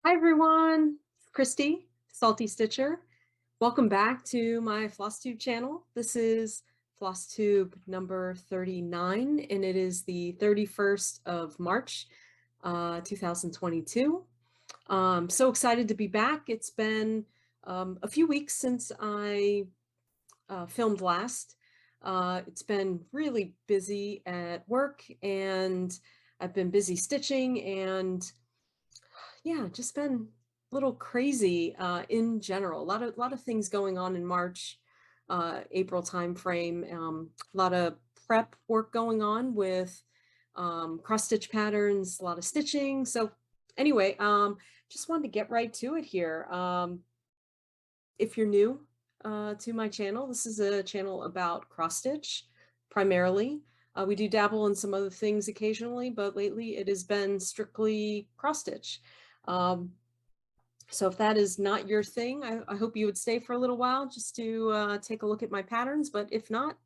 Hi everyone, it's Christy, Salty Stitcher. Welcome back to my FlossTube channel. This is FlossTube number 39 and it is the 31st of March, 2022. So excited to be back. It's been a few weeks since I filmed last. It's been really busy at work and I've been busy stitching and yeah, just been a little crazy in general. A lot of things going on in March, April timeframe. A lot of prep work going on with cross stitch patterns, a lot of stitching. So anyway, just wanted to get right to it here. If you're new to my channel, this is a channel about cross stitch primarily. We do dabble in some other things occasionally, but lately it has been strictly cross stitch. So if that is not your thing, I hope you would stay for a little while just to take a look at my patterns. But if not,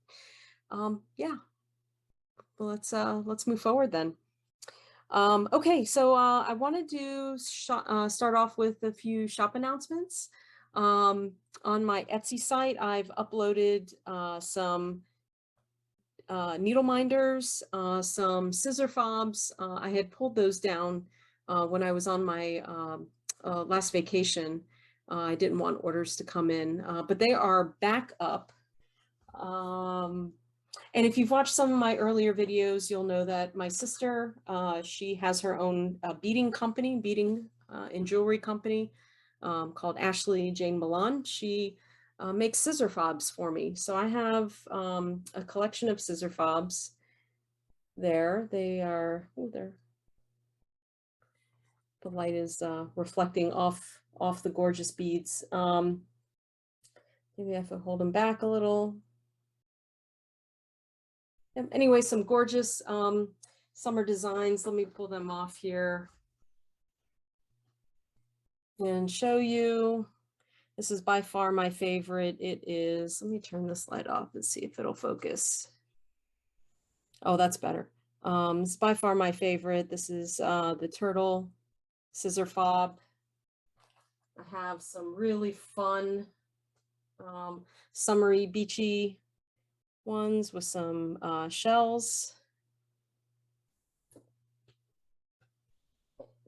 yeah, well, let's move forward then. Okay, so I wanted to start off with a few shop announcements. On my Etsy site, I've uploaded some needle minders, some scissor fobs. I had pulled those down when I was on my last vacation. I didn't want orders to come in, but they are back up. And if you've watched some of my earlier videos, you'll know that my sister, she has her own beading company, beading and jewelry company called Ashley Jane Milan. She makes scissor fobs for me. So I have a collection of scissor fobs there. They are, oh, the light is reflecting off the gorgeous beads. Maybe I have to hold them back a little. Anyway, some gorgeous summer designs. Let me pull them off here and show you. This is by far my favorite. It is, let me turn this light off and see if it'll focus. Oh, that's better. It's by far my favorite. This is the turtle scissor fob. I have some really fun summery, beachy ones with some shells.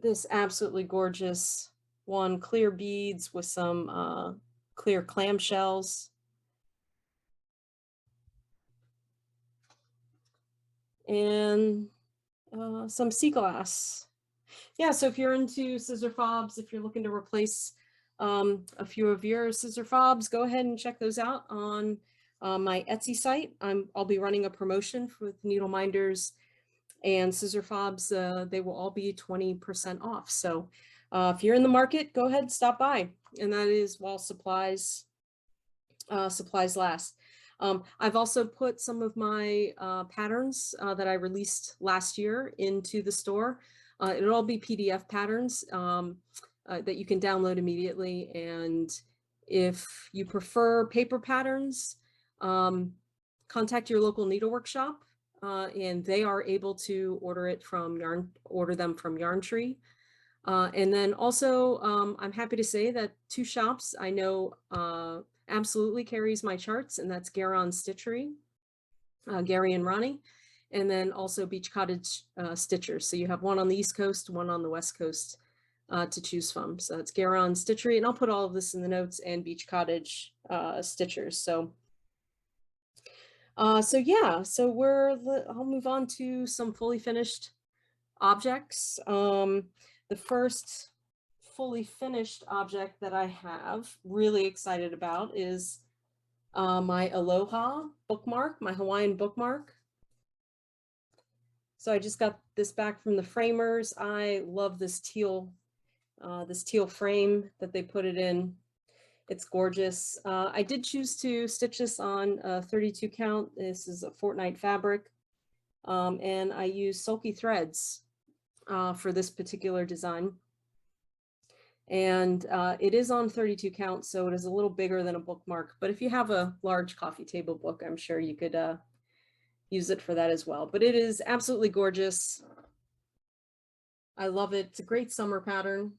This absolutely gorgeous one, clear beads with some clear clam shells. And some sea glass. Yeah, so if you're into scissor fobs, if you're looking to replace a few of your scissor fobs, go ahead and check those out on my Etsy site. I'll be running a promotion with needle minders and scissor fobs. They will all be 20% off. So if you're in the market, go ahead and stop by. And that is while supplies last. I've also put some of my patterns that I released last year into the store. It'll all be PDF patterns that you can download immediately. And if you prefer paper patterns, contact your local needlework shop and they are able to order them from Yarn Tree. And then also, I'm happy to say that two shops I know absolutely carries my charts, and that's Garon Stitchery, Gary and Ronnie, and then also Beach Cottage Stitchers. So you have one on the East Coast, one on the West Coast to choose from. So it's Garon Stitchery, and I'll put all of this in the notes, and Beach Cottage Stitchers. So yeah, so I'll move on to some fully finished objects. The first fully finished object that I have really excited about is my Aloha bookmark, my Hawaiian bookmark. So I just got this back from the framers. I love this teal frame that they put it in. It's gorgeous. I did choose to stitch this on a 32 count. This is a Fortnite fabric. And I use sulky threads for this particular design. And it is on 32 count, so it is a little bigger than a bookmark. But if you have a large coffee table book, I'm sure you could use it for that as well. But it is absolutely gorgeous. I love it. It's a great summer pattern.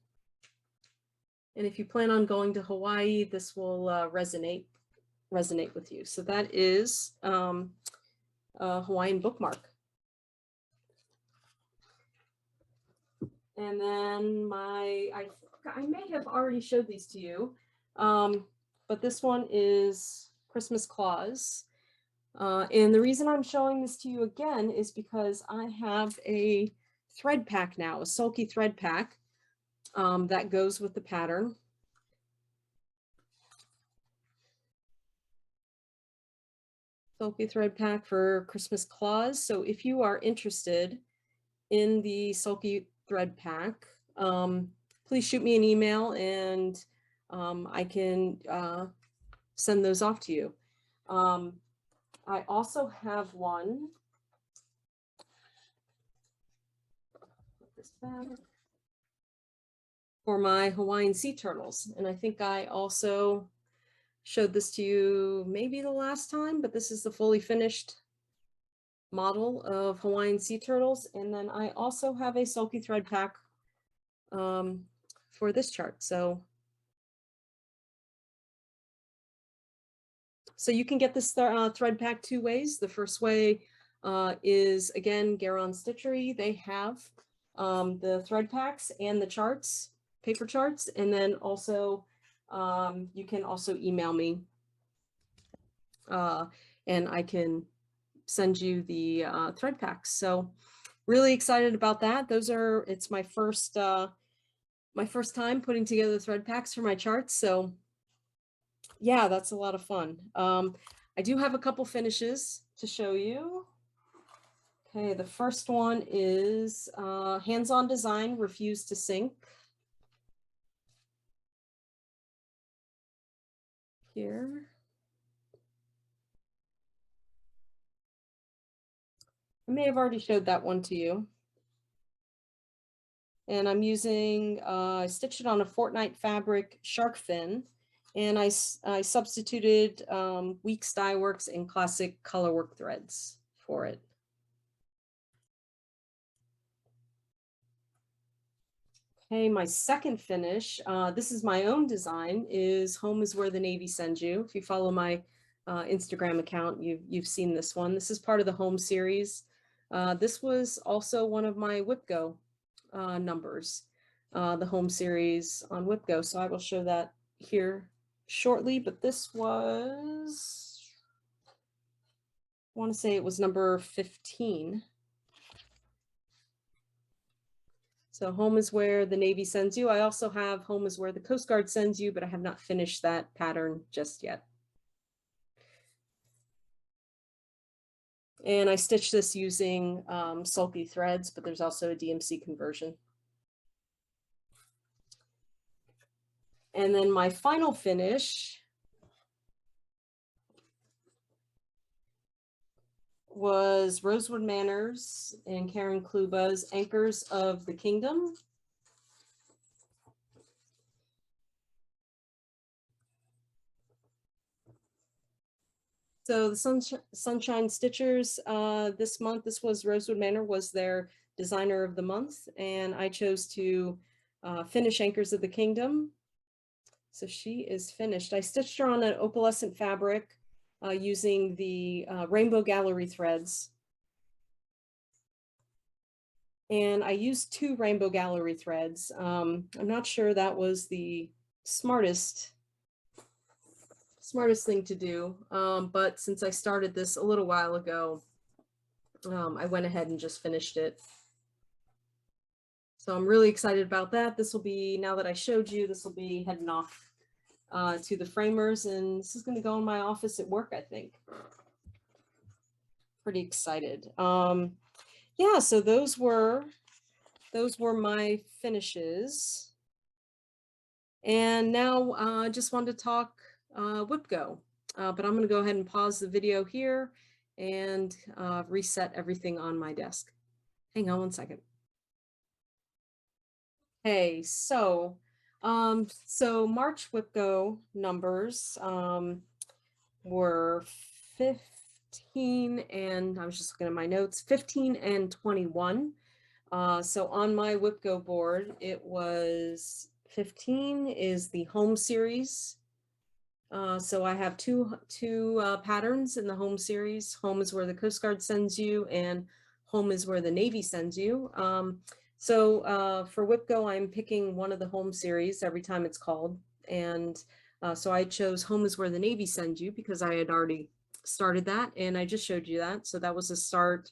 And if you plan on going to Hawaii, this will resonate with you. So that is a Hawaiian bookmark. And then I may have already showed these to you, but this one is Christmas Claus. And the reason I'm showing this to you again is because I have a thread pack now, a sulky thread pack that goes with the pattern. Sulky thread pack for Christmas Claus. So if you are interested in the sulky thread pack, please shoot me an email and I can send those off to you. I also have one. For my Hawaiian sea turtles. And I think I also showed this to you maybe the last time, but this is the fully finished model of Hawaiian sea turtles. And then I also have a sulky thread pack for this chart. So you can get this thread pack two ways. The first way is, again, Garon Stitchery. They have the thread packs and the charts, paper charts, and then also you can also email me and I can send you the thread packs. So really excited about that. It's my first time putting together thread packs for my charts. So yeah, that's a lot of fun. I do have a couple finishes to show you. Okay, the first one is Hands-On Design, Refuse to Sink. Here. I may have already showed that one to you. And I'm using, I stitched it on a Fortnite fabric shark fin, and I substituted Weeks Dye Works and classic colorwork threads for it. Okay, my second finish, this is my own design, is Home is Where the Navy Sends You. If you follow my Instagram account, you've seen this one. This is part of the home series. This was also one of my WIPGO numbers, the home series on WIPGO. So I will show that here shortly, but this was, I want to say it was number 15. So Home is Where the Navy Sends You. I also have Home is Where the Coast Guard Sends You, but I have not finished that pattern just yet. And I stitched this using sulky threads, but there's also a DMC conversion. And then my final finish was Rosewood Manor's and Karen Kluba's Anchors of the Kingdom. So the Sunshine Stitchers this month, this was Rosewood Manor was their designer of the month, and I chose to finish Anchors of the Kingdom. So she is finished. I stitched her on an opalescent fabric using the Rainbow Gallery threads. And I used 2 Rainbow Gallery threads. I'm not sure that was the smartest thing to do, but since I started this a little while ago, I went ahead and just finished it. So I'm really excited about that. This will be, now that I showed you, this will be heading off to the framers, and this is going to go in my office at work, I think. Pretty excited. Yeah, so those were my finishes. And now I just wanted to talk WIPGO, but I'm going to go ahead and pause the video here and reset everything on my desk. Hang on one second. Hey, so March WIPGO numbers were 15 and, I was just looking at my notes, 15 and 21. So on my WIPGO board, it was 15 is the home series. So I have two patterns in the home series. Home is where the Coast Guard sends you, and home is where the Navy sends you. For WIPGO, I'm picking one of the home series every time it's called. And so I chose home is where the Navy sends you because I had already started that, and I just showed you that. So that was a start.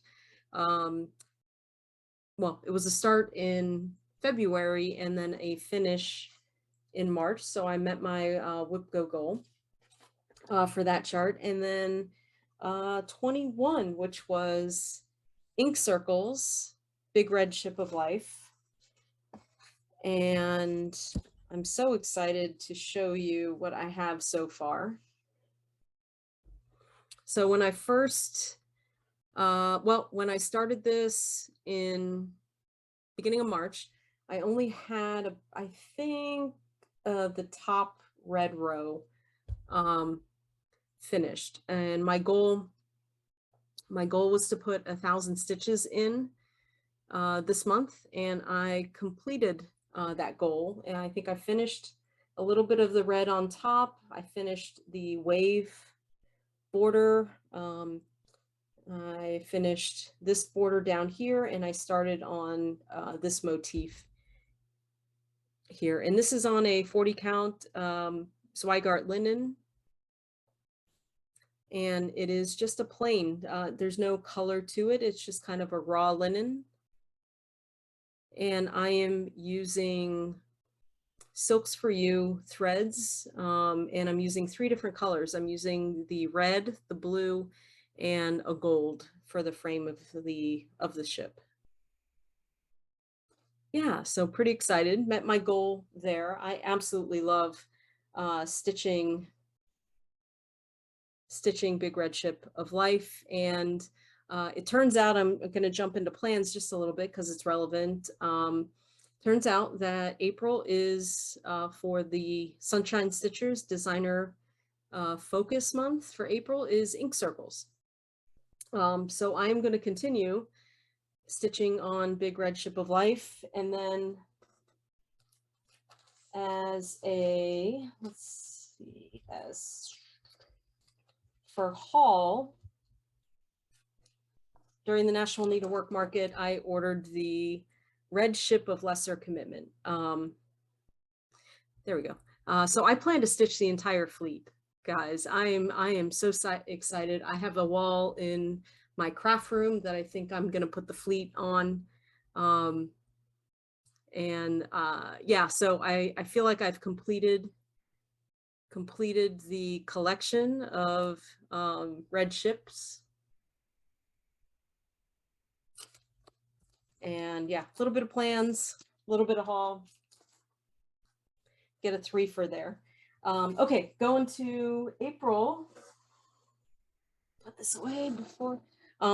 Well, it was a start in February and then a finish in March. So I met my WIPGO goal for that chart. And then 21, which was ink circles, big red ship of life. And I'm so excited to show you what I have so far. So when I first, when I started this in beginning of March, I only had, I think, the top red row finished, and my goal was to put 1,000 stitches in this month, and I completed that goal. And I think I finished a little bit of the red on top. I finished the wave border. I finished this border down here, and I started on this motif here. And this is on a 40 count Zweigart linen. And it is just a plain, there's no color to it. It's just kind of a raw linen. And I am using Silks for You threads, and I'm using 3 different colors. I'm using the red, the blue, and a gold for the frame of the ship. Yeah, so pretty excited. Met my goal there. I absolutely love stitching Big Red Ship of Life. And it turns out, I'm going to jump into plans just a little bit because it's relevant. Turns out that April is for the Sunshine Stitchers designer focus month for April is ink circles. So I am going to continue stitching on Big Red Ship of Life. And then as for haul, during the National Needlework Market, I ordered the Red Ship of Lesser Commitment. There we go. So I plan to stitch the entire fleet, guys. I am so excited. I have a wall in my craft room that I think I'm going to put the fleet on. Yeah, so I feel like I've completed the collection of red ships. And yeah, a little bit of plans, a little bit of haul. Get a 3 for there. Okay, going to April. Put this away before.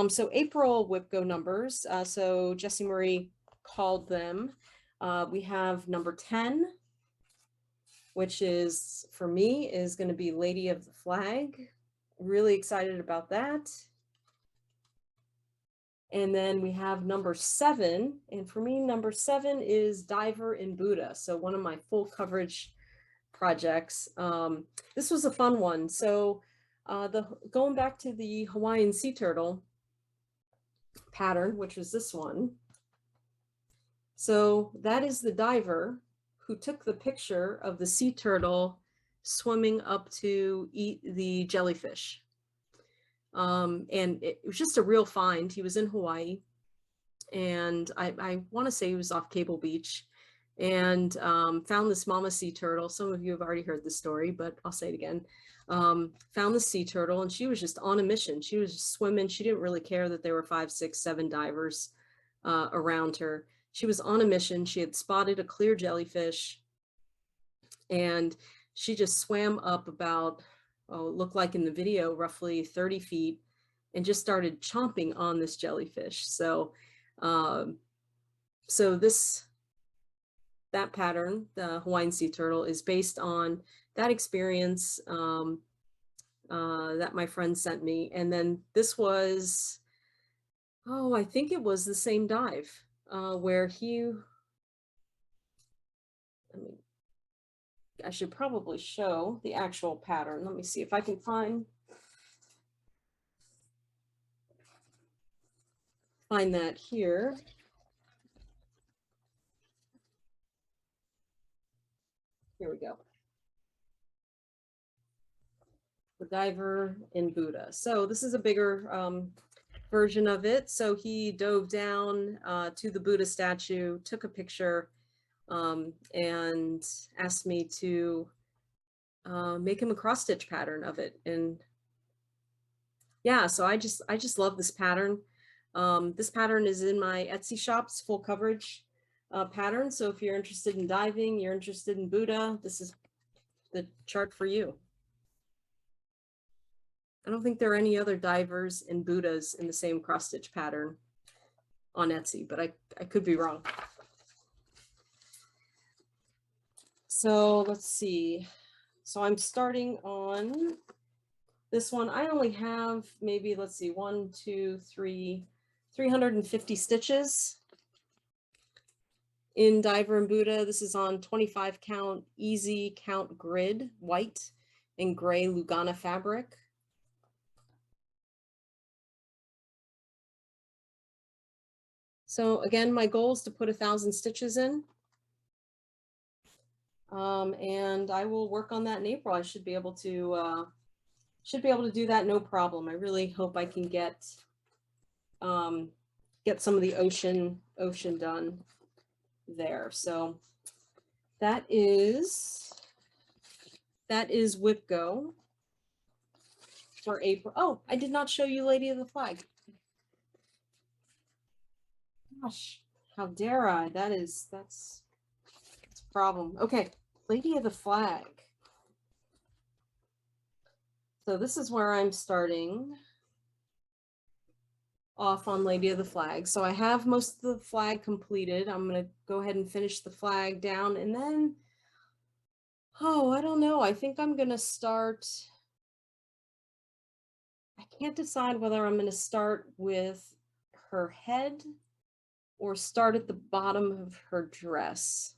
So April WIPGO numbers. So Jessie Marie called them. We have number 10, which is, for me, is going to be Lady of the Flag. Really excited about that. And then we have number 7. And for me, number 7 is Diver in Buddha. So one of my full coverage projects. This was a fun one. So going back to the Hawaiian sea turtle pattern, which was this one. So that is the diver who took the picture of the sea turtle swimming up to eat the jellyfish. And it was just a real find. He was in Hawaii, and I want to say he was off Cable Beach, and found this mama sea turtle. Some of you have already heard the story, but I'll say it again. Found the sea turtle, and she was just on a mission. She was just swimming. She didn't really care that there were 5, 6, 7 divers around her. She was on a mission. She had spotted a clear jellyfish, and she just swam up about, it looked like in the video, roughly 30 feet, and just started chomping on this jellyfish. So, that pattern, the Hawaiian sea turtle, is based on that experience that my friend sent me. And then this was, I think it was the same dive where he, I should probably show the actual pattern. Let me see if I can find that here. Here we go. The diver in Buddha. So this is a bigger version of it. So he dove down to the Buddha statue, took a picture, and asked me to make him a cross stitch pattern of it. And yeah, so I just love this pattern. This pattern is in my Etsy shop's full coverage pattern. So if you're interested in diving, you're interested in Buddha, this is the chart for you. I don't think there are any other divers and Buddhas in the same cross stitch pattern on Etsy, but I could be wrong. So let's see. So I'm starting on this one. I only have maybe, let's see, 350 stitches in Diver and Buddha. This is on 25 count, easy count grid, white and gray Lugana fabric. So again, my goal is to put 1,000 stitches in. And I will work on that in April. I should be able to do that no problem. I really hope I can get some of the ocean done there. So that is WIPGO for April. Oh, I did not show you Lady of the Flag. Gosh, how dare I? That's a problem. Okay, Lady of the Flag. So this is where I'm starting off on Lady of the Flag. So I have most of the flag completed. I'm going to go ahead and finish the flag down, and then, oh, I don't know. I think I'm going to start. I can't decide whether I'm going to start with her head or start at the bottom of her dress.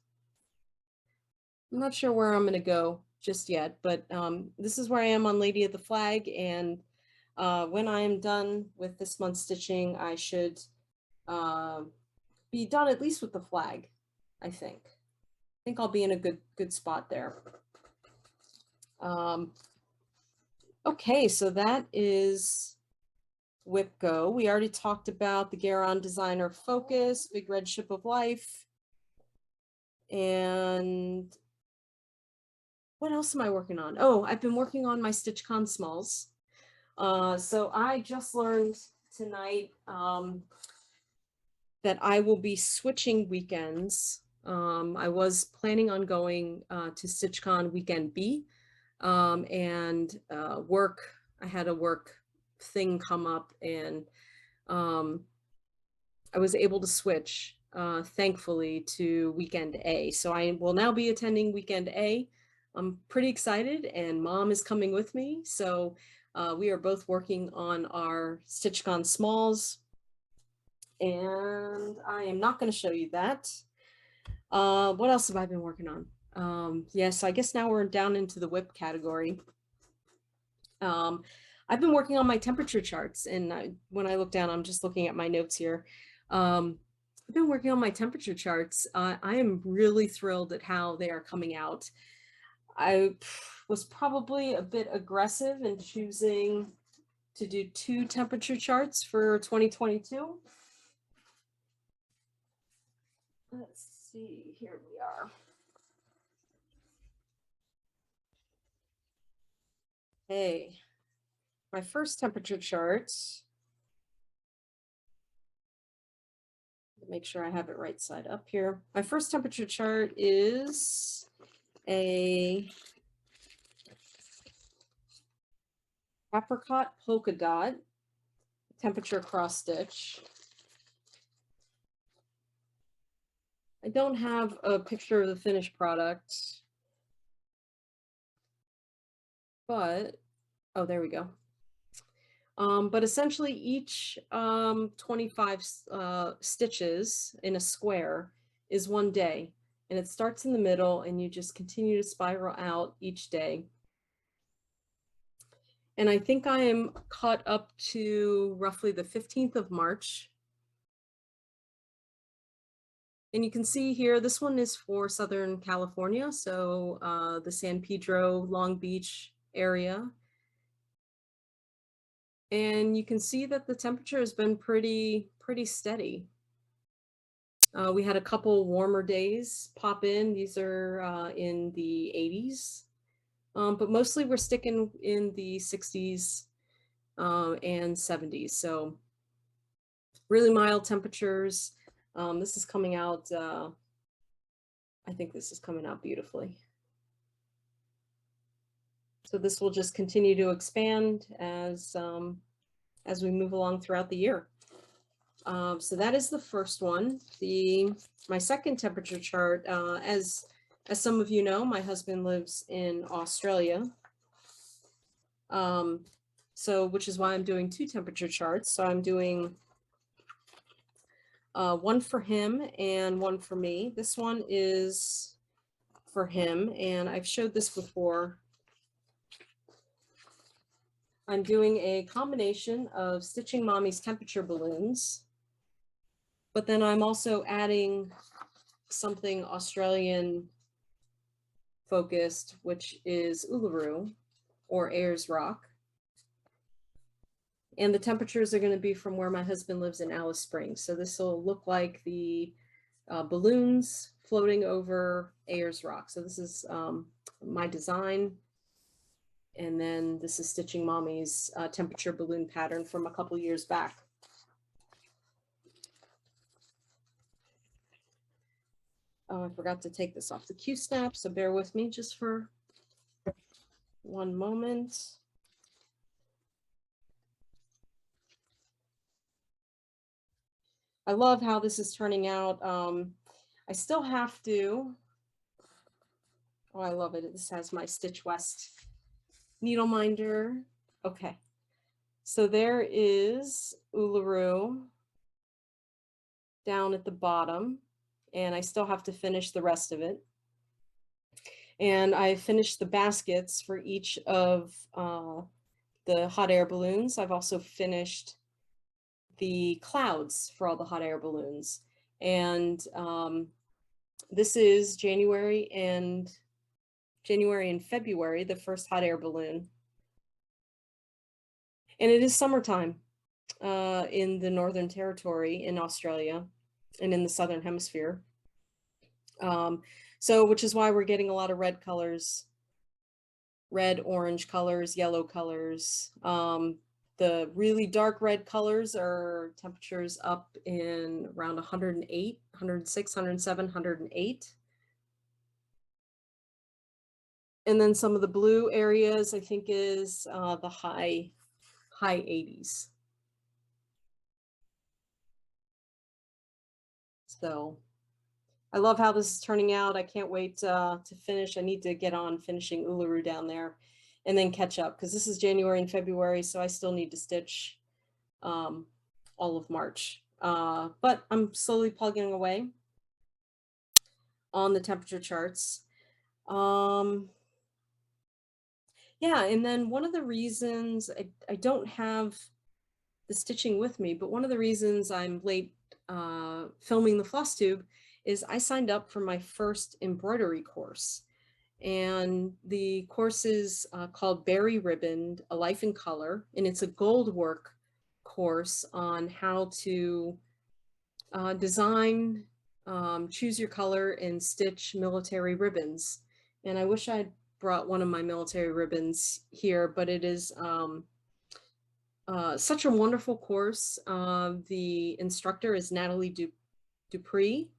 I'm not sure where I'm going to go just yet, but this is where I am on Lady of the Flag, and when I am done with this month's stitching, I should be done at least with the flag, I think. I think I'll be in a good spot there. Okay, so that is WIPGO. We already talked about the Garon Designer Focus, Big Red Ship of Life. And what else am I working on? Oh, I've been working on my StitchCon Smalls. So I just learned tonight that I will be switching weekends. I was planning on going to StitchCon weekend B, and I had a work thing come up, and I was able to switch, thankfully, to weekend A. So I will now be attending weekend A. I'm pretty excited, and Mom is coming with me. So we are both working on our StitchCon Smalls, and I am not going to show you that. What else have I been working on? Yes, I guess now we're down into the WIP category. I've been working on my temperature charts, and when I look down, I'm just looking at my notes here. I've been working on my temperature charts. I am really thrilled at how they are coming out. I was probably a bit aggressive in choosing to do 2 temperature charts for 2022. Let's see, here we are. Hey, my first temperature chart, make sure I have it right side up here. My first temperature chart is a Apricot Polkadot temperature cross stitch. I don't have a picture of the finished product, but, oh, there we go. But essentially each 25 stitches in a square is 1 day. and it starts in the middle, and you just continue to spiral out each day. And I think I am caught up to roughly the 15th of March. And you can see here, this one is for Southern California, so the San Pedro, Long Beach area. And you can see that the temperature has been pretty steady. We had a couple warmer days pop in. These are in the 80s, but mostly we're sticking in the 60s and 70s. So really mild temperatures. This is coming out, I think this is coming out beautifully. So this will just continue to expand as we move along throughout the year. So that is the first one. My second temperature chart, as some of you know, my husband lives in Australia. So which is why I'm doing two temperature charts. So I'm doing one for him and one for me. This one is for him, and I've showed this before. I'm doing a combination of Stitching Mommy's temperature balloons, but then I'm also adding something Australian focused, which is Ularu or Ayers Rock. And the temperatures are going to be from where my husband lives in Alice Springs. So this will look like the balloons floating over Ayers Rock. So this is my design. And then this is Stitching Mommy's temperature balloon pattern from a couple years back. Oh, I forgot to take this off the Q snap, so bear with me just for one moment. I love how this is turning out. I still have to, oh, I love it. This has my Stitch West needle minder. Okay, so there is Ularu down at the bottom, and I still have to finish the rest of it. And I finished the baskets for each of the hot air balloons. I've also finished the clouds for all the hot air balloons. And this is January and February, the first hot air balloon. And it is summertime in the Northern Territory in Australia and in the Southern Hemisphere. So which is why we're getting a lot of red colors, red, orange colors, yellow colors. The really dark red colors are temperatures up in around 108, 106, 107, 108. And then some of the blue areas, I think, is the high 80s. So I love how this is turning out. I can't wait to finish. I need to get on finishing Ularu down there and then catch up, because this is January and February, so I still need to stitch all of March. But I'm slowly plugging away on the temperature charts. Yeah, and then one of the reasons I don't have the stitching with me, but one of the reasons I'm late filming the floss tube is I signed up for my first embroidery course. And the course is called Berry Ribboned, A Life in Color, and it's a gold work course on how to design, choose your color, and stitch military ribbons. And I wish I'd brought one of my military ribbons here, but it is such a wonderful course. The instructor is Natalie Dupree.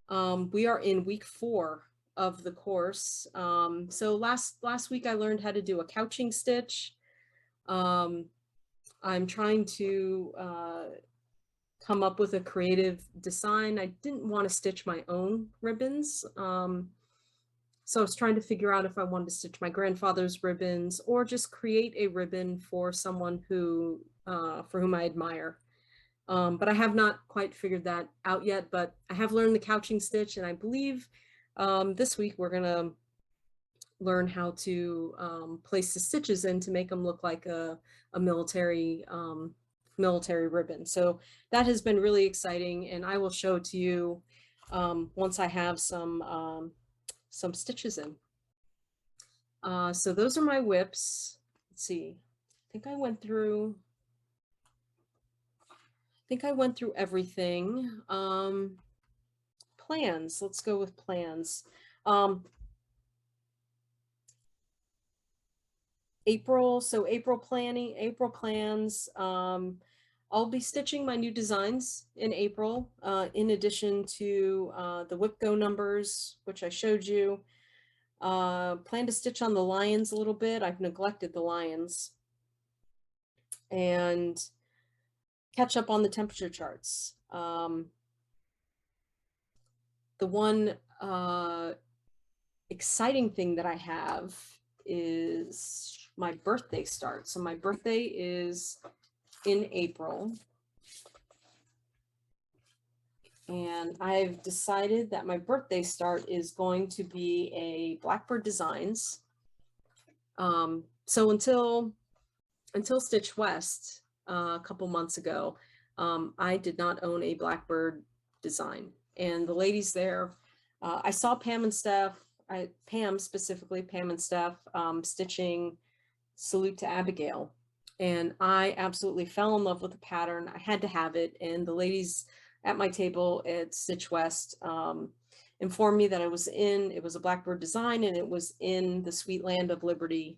We are in week 4 of the course. So last week I learned how to do a couching stitch. I'm trying to come up with a creative design. I didn't want to stitch my own ribbons. So I was trying to figure out if I wanted to stitch my grandfather's ribbons or just create a ribbon for someone who, for whom I admire. But I have not quite figured that out yet, but I have learned the couching stitch, and I believe this week we're gonna learn how to place the stitches in to make them look like a military military ribbon. So that has been really exciting, and I will show it to you once I have some stitches in. So those are my whips. Let's see. I think I went through everything. Plans. Let's go with plans. April plans. I'll be stitching my new designs in April, in addition to the WIPGO numbers, which I showed you. Plan to stitch on the lions a little bit. I've neglected the lions. And catch up on the temperature charts. The one exciting thing that I have is my birthday start. So my birthday is in April. And I've decided that my birthday start is going to be a Blackbird Designs. So until Stitch West a couple months ago, I did not own a Blackbird design. And the ladies there, I saw Pam and Steph, Pam and Steph, stitching Salute to Abigail. And I absolutely fell in love with the pattern. I had to have it. And the ladies at my table at Stitch West informed me that it was a Blackbird design, and it was in the Sweet Land of Liberty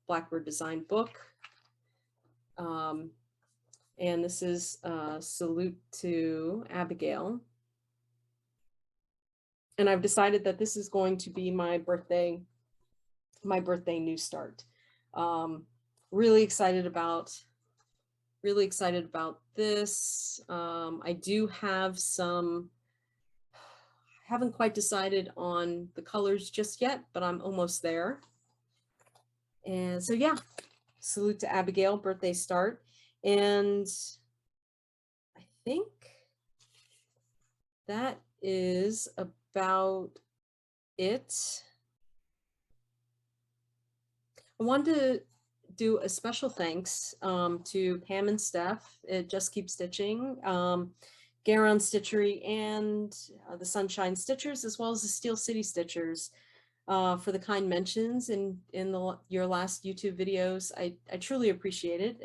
Blackbird design book. And this is Salute to Abigail. And I've decided that this is going to be my birthday new start. Really excited about this. I do have some, haven't quite decided on the colors just yet, but I'm almost there. And so yeah, Salute to Abigail, birthday start. And I think that is about it. I wanted to do a special thanks to Pam and Steph at Just Keep Stitching, Garon Stitchery, and the Sunshine Stitchers, as well as the Steel City Stitchers, for the kind mentions in your last YouTube videos. I truly appreciate it.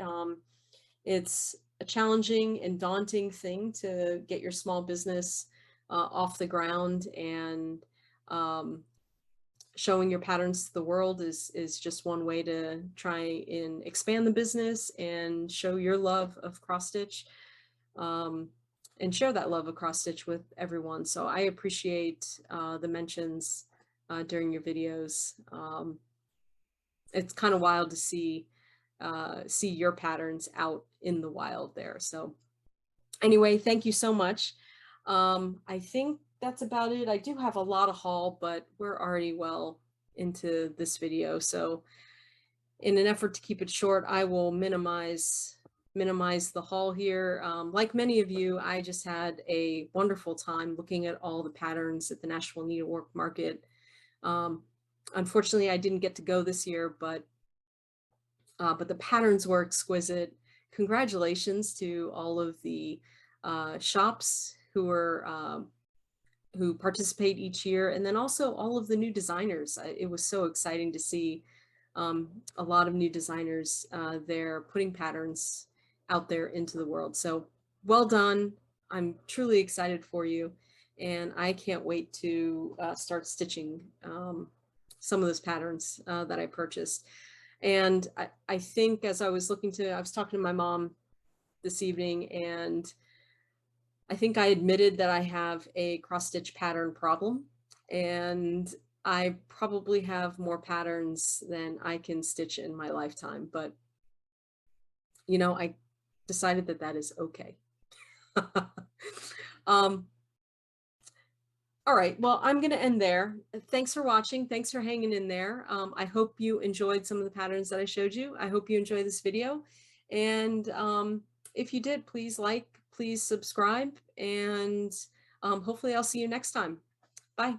It's a challenging and daunting thing to get your small business off the ground, and showing your patterns to the world is just one way to try and expand the business and show your love of cross stitch, and share that love of cross stitch with everyone. So I appreciate the mentions during your videos. It's kind of wild to see your patterns out in the wild there. So anyway, thank you so much. I think that's about it. I do have a lot of haul, but we're already well into this video. So in an effort to keep it short, I will minimize the haul here. Like many of you, I just had a wonderful time looking at all the patterns at the Nashville Needlework Market. Unfortunately, I didn't get to go this year, but the patterns were exquisite. Congratulations to all of the shops who participate each year, and then also all of the new designers. It was so exciting to see a lot of new designers there putting patterns out there into the world. So well done. I'm truly excited for you, and I can't wait to start stitching some of those patterns that I purchased. And I think as I was talking to my mom this evening, and I think I admitted that I have a cross stitch pattern problem, and I probably have more patterns than I can stitch in my lifetime, but you know, I decided that that is okay. All right, well, I'm going to end there. Thanks for watching. Thanks for hanging in there. I hope you enjoyed some of the patterns that I showed you. I hope you enjoyed this video. And if you did, please like, please subscribe, and hopefully I'll see you next time. Bye.